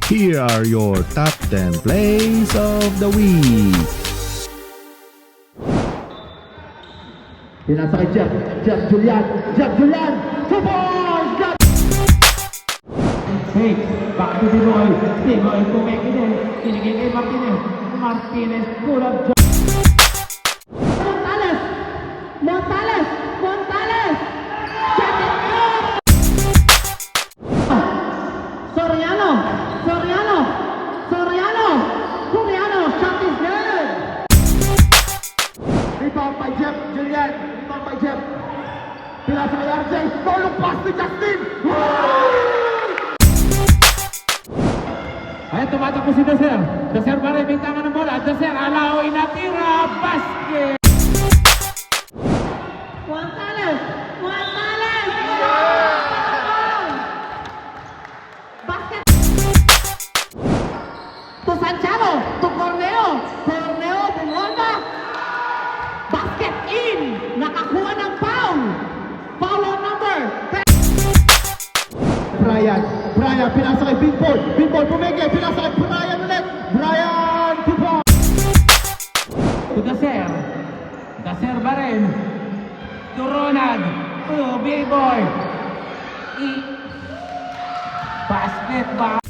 Here are your top 10 plays of the week. Pinasa kay Jeff Julian, support! Hey, back to Dinoy kumeki din, kinigay kay Martinez, pull up job. Montales, shut it up! Soriano, shot is good! Rebound by Jeff Julian, pinasa kay RJ, tulong pass ni Justin! Ayan, tumatakbo si Daser. Daser pa rin, bintangan ng bola. Daser, alaway na tira, basket! Montales! Basket! To Santiago, to Corneo, bumolda! Basket in! Nakakuha ng foul! Foul on number! Brian, pinasa kay Binpol, pumigil, pinasa kay Brian ulit! Brian, Binpol! To Daser ba rin? To Ronald, to B-Boy! Basket ba?